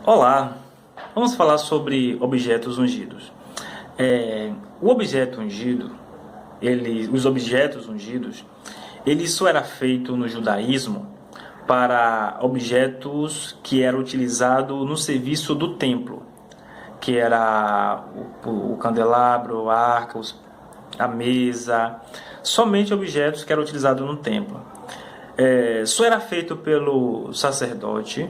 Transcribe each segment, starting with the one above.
Olá, vamos falar sobre objetos ungidos. O objeto ungido, os objetos ungidos, ele só era feito no judaísmo para objetos que eram utilizados no serviço do templo, que era o candelabro, a arca, a mesa, somente objetos que eram utilizados no templo. Só era feito pelo sacerdote.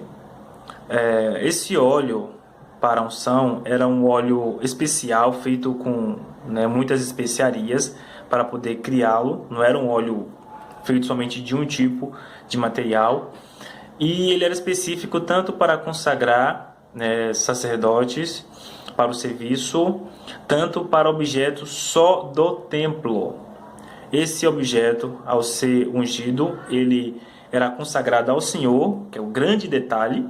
Esse óleo para unção era um óleo especial feito com muitas especiarias para poder criá-lo. Não era um óleo feito somente de um tipo de material. E ele era específico tanto para consagrar sacerdotes para o serviço, tanto para objetos só do templo. Esse objeto, ao ser ungido, ele era consagrado ao Senhor, que é o grande detalhe.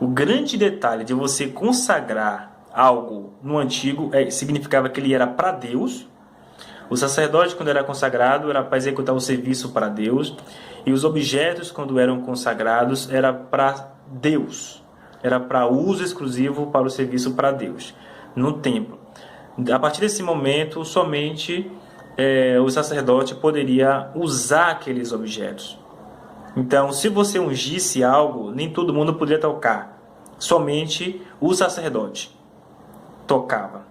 O grande detalhe de você consagrar algo no antigo significava que ele era para Deus. O sacerdote, quando era consagrado, era para executar o serviço para Deus. E os objetos, quando eram consagrados, era para Deus. Era para uso exclusivo para o serviço para Deus, no templo. A partir desse momento, somente o sacerdote poderia usar aqueles objetos. Então, se você ungisse algo, nem todo mundo poderia tocar. Somente o sacerdote tocava.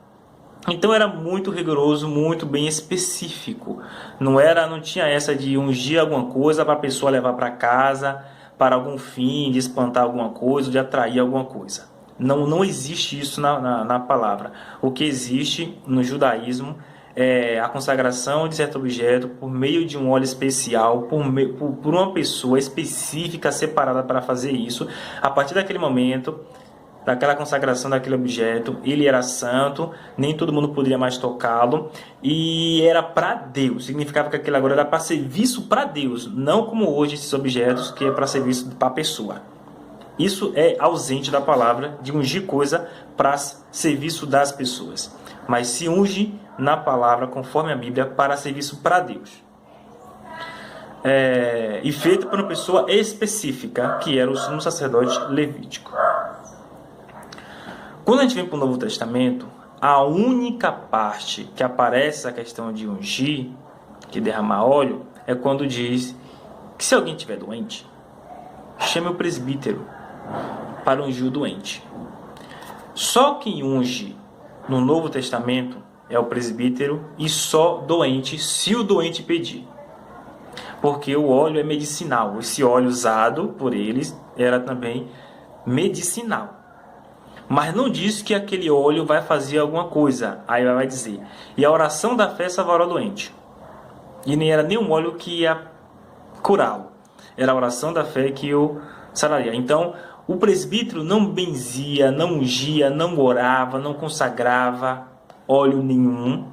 Então era muito rigoroso, muito bem específico. Não tinha essa de ungir alguma coisa para a pessoa levar para casa, para algum fim, de espantar alguma coisa, de atrair alguma coisa. Não existe isso na palavra. O que existe no judaísmo é a consagração de certo objeto por meio de um óleo especial, por uma pessoa específica, separada para fazer isso. A partir daquele momento, daquela consagração daquele objeto, ele era santo, nem todo mundo poderia mais tocá-lo, e era para Deus. Significava que aquele agora era para serviço para Deus, não como hoje esses objetos que é para serviço para a pessoa. Isso é ausente da palavra de ungir coisa para serviço das pessoas, mas se unge na palavra, conforme a Bíblia, para serviço para Deus. E feito por uma pessoa específica, que era o sumo sacerdote levítico. Quando a gente vem para o Novo Testamento, a única parte que aparece a questão de ungir, de derramar óleo, é quando diz que se alguém estiver doente, chame o presbítero para ungir o doente. Só quem unge no Novo Testamento é o presbítero, e só doente, se o doente pedir. Porque o óleo é medicinal. Esse óleo usado por eles era também medicinal. Mas não diz que aquele óleo vai fazer alguma coisa. Aí vai dizer: e a oração da fé salvará o doente. E nem era nenhum óleo que ia curá-lo. Era a oração da fé que o sararia. Então, o presbítero não benzia, não ungia, não orava, não consagrava óleo nenhum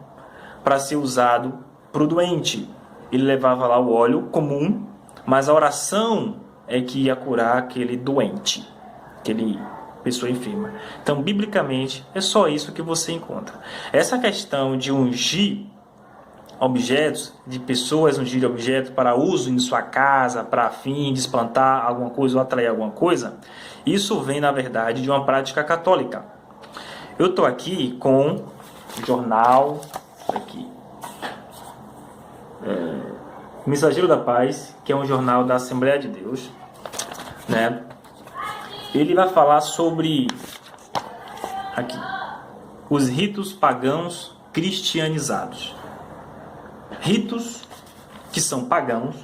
para ser usado para o doente. Ele levava lá o óleo comum, mas a oração é que ia curar aquele doente, aquele pessoa enferma. Então, biblicamente, é só isso que você encontra. Essa questão de ungir objetos, de pessoas ungir objetos para uso em sua casa, para fim de espantar alguma coisa ou atrair alguma coisa, isso vem, na verdade, de uma prática católica. Eu estou aqui com o jornal, aqui, Mensageiro da Paz, que é um jornal da Assembleia de Deus, né? Ele vai falar sobre aqui os ritos pagãos cristianizados. Ritos que são pagãos,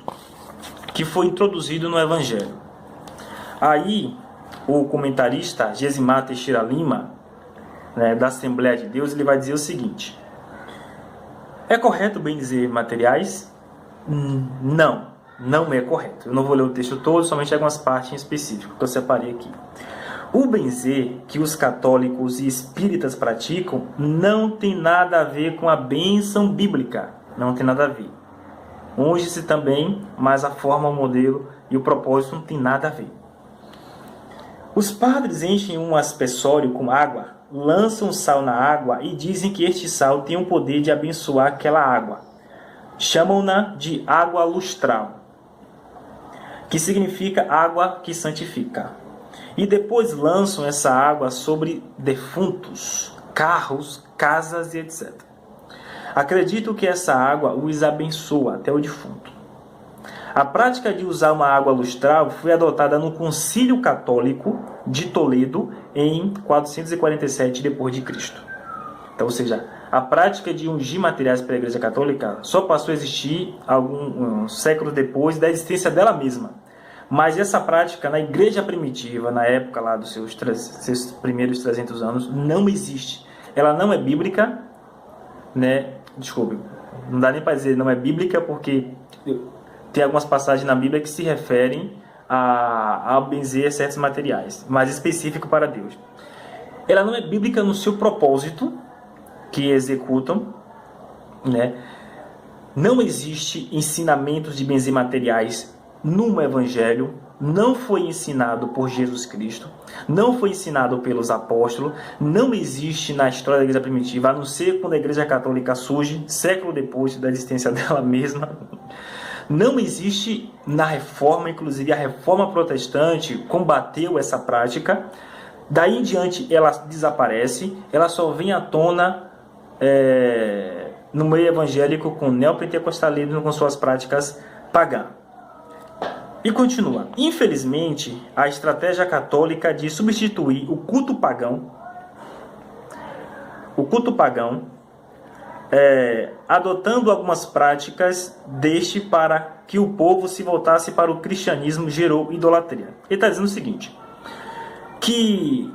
que foi introduzido no Evangelho. Aí, o comentarista Gesimar Teixeira Lima, da Assembleia de Deus, ele vai dizer o seguinte: é correto bem dizer materiais? Não é correto. Eu não vou ler o texto todo, somente algumas partes em específico que eu separei aqui. O benzer que os católicos e espíritas praticam não tem nada a ver com a bênção bíblica. Não tem nada a ver. Unge-se também, mas a forma, o modelo e o propósito não tem nada a ver. Os padres enchem um aspersório com água, lançam sal na água e dizem que este sal tem o poder de abençoar aquela água. Chamam-na de água lustral, que significa água que santifica. e depois lançam essa água sobre defuntos, carros, casas e etc. Acredito que essa água os abençoa até o defunto. A prática de usar uma água lustral foi adotada no Concílio Católico de Toledo em 447 d.C. Então, ou seja, a prática de ungir materiais para a Igreja Católica só passou a existir alguns séculos depois da existência dela mesma. Mas essa prática na Igreja primitiva, na época lá dos seus primeiros 300 anos, não existe. Ela não é bíblica, né? Desculpe, não dá nem para dizer não é bíblica, porque tem algumas passagens na Bíblia que se referem a benzer certos materiais, mas específico para Deus. Ela não é bíblica no seu propósito que executam, né? Não existe ensinamentos de benzer materiais no Evangelho, não foi ensinado por Jesus Cristo, não foi ensinado pelos apóstolos, não existe na história da Igreja primitiva, a não ser quando a Igreja Católica surge, século depois da existência dela mesma. Não existe na Reforma, inclusive a Reforma Protestante combateu essa prática. Daí em diante ela desaparece, ela só vem à tona no meio evangélico com o neopentecostalismo, com suas práticas pagãs. E continua. Infelizmente, a estratégia católica de substituir o culto pagão, adotando algumas práticas deste para que o povo se voltasse para o cristianismo, gerou idolatria. Ele está dizendo o seguinte, que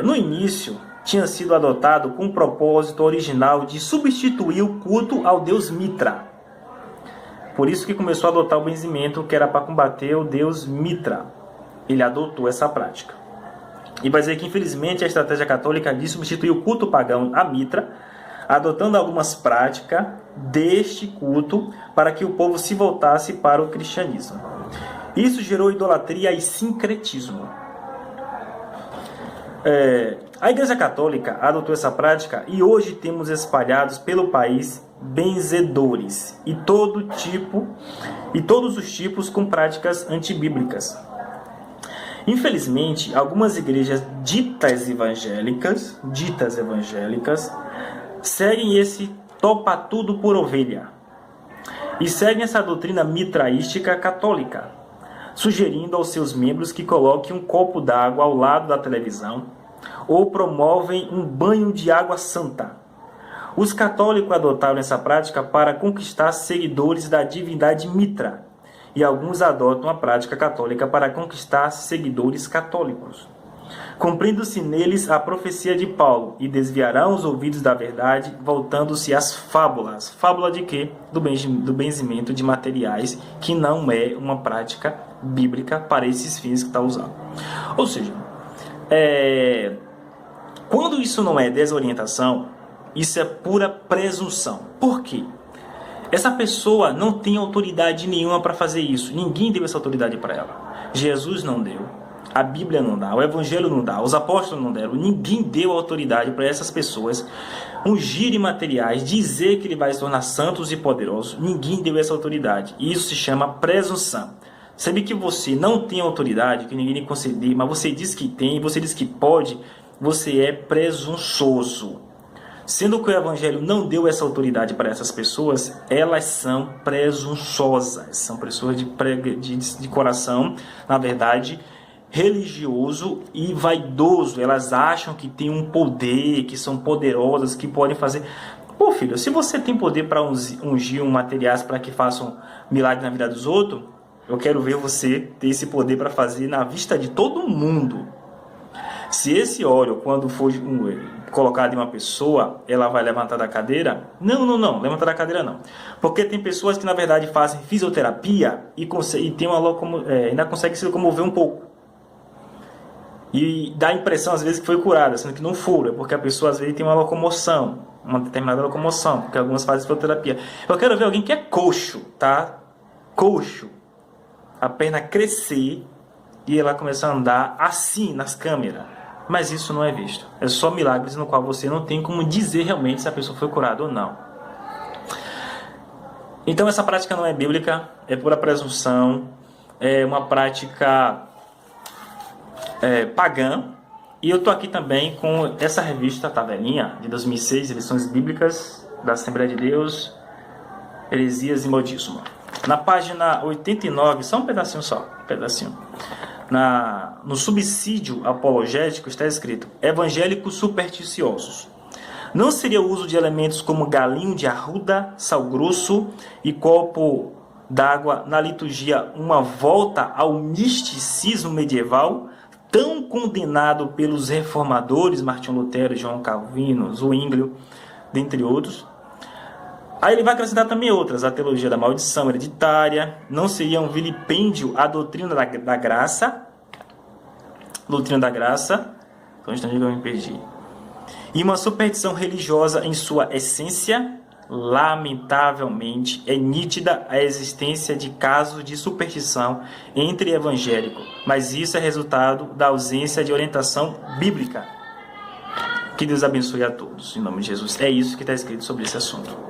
no início tinha sido adotado com o propósito original de substituir o culto ao deus Mitra. Por isso que começou a adotar o benzimento, que era para combater o deus Mitra. Ele adotou essa prática. E vai dizer que, infelizmente, a estratégia católica de substituir o culto pagão a Mitra, adotando algumas práticas deste culto para que o povo se voltasse para o cristianismo. Isso gerou idolatria e sincretismo. A Igreja Católica adotou essa prática e hoje temos espalhados pelo país benzedores e todos os tipos com práticas antibíblicas. Infelizmente, algumas igrejas ditas evangélicas seguem esse topa tudo por ovelha e seguem essa doutrina mitraística católica, sugerindo aos seus membros que coloquem um copo d'água ao lado da televisão ou promovem um banho de água santa. Os católicos adotaram essa prática para conquistar seguidores da divindade Mitra, e alguns adotam a prática católica para conquistar seguidores católicos, cumprindo-se neles a profecia de Paulo, e desviarão os ouvidos da verdade, voltando-se às fábulas. Fábula de quê? Do benzimento de materiais, que não é uma prática bíblica para esses fins que está usando. Ou seja, quando isso não é desorientação, isso é pura presunção. Por quê? Essa pessoa não tem autoridade nenhuma para fazer isso. Ninguém deu essa autoridade para ela. Jesus não deu. A Bíblia não dá. O Evangelho não dá. Os apóstolos não deram. Ninguém deu autoridade para essas pessoas ungirem materiais, dizer que ele vai se tornar santos e poderosos. Ninguém deu essa autoridade. Isso se chama presunção. Sabe que você não tem autoridade, que ninguém lhe conceder, mas você diz que tem, você diz que pode, você é presunçoso. Sendo que o Evangelho não deu essa autoridade para essas pessoas, elas são presunçosas. São pessoas de coração, na verdade, religioso e vaidoso. Elas acham que tem um poder, que são poderosas, que podem fazer... Pô, filho, se você tem poder para ungir materiais para que façam milagre na vida dos outros, eu quero ver você ter esse poder para fazer na vista de todo mundo. Se esse óleo, quando for colocado em uma pessoa, ela vai levantar da cadeira? Não, levantar da cadeira não. Porque tem pessoas que na verdade fazem fisioterapia e tem ainda conseguem se locomover um pouco. E dá a impressão às vezes que foi curada, sendo que não foram, porque a pessoa às vezes tem uma locomoção, uma determinada locomoção, porque algumas fazem fisioterapia. Eu quero ver alguém que é coxo, tá? Coxo. A perna crescer e ela começar a andar assim nas câmeras. Mas isso não é visto. É só milagres no qual você não tem como dizer realmente se a pessoa foi curada ou não. Então essa prática não é bíblica, é pura presunção, é uma prática pagã. E eu estou aqui também com essa revista tabelinha de 2006, Lições Bíblicas da Assembleia de Deus, Heresias e Modismo. Na página 89, só um pedacinho no subsídio apologético está escrito: evangélicos supersticiosos. Não seria o uso de elementos como galinho de arruda, sal grosso e copo d'água na liturgia uma volta ao misticismo medieval, tão condenado pelos reformadores Martinho Lutero, João Calvino, Zwinglio, dentre outros? Aí ele vai acrescentar também outras: a teologia da maldição hereditária. Não seria um vilipêndio à doutrina da graça? Doutrina da graça. Só um instante que eu me perdi. E uma superstição religiosa em sua essência. Lamentavelmente, é nítida a existência de casos de superstição entre evangélicos, mas isso é resultado da ausência de orientação bíblica. Que Deus abençoe a todos, em nome de Jesus. É isso que está escrito sobre esse assunto.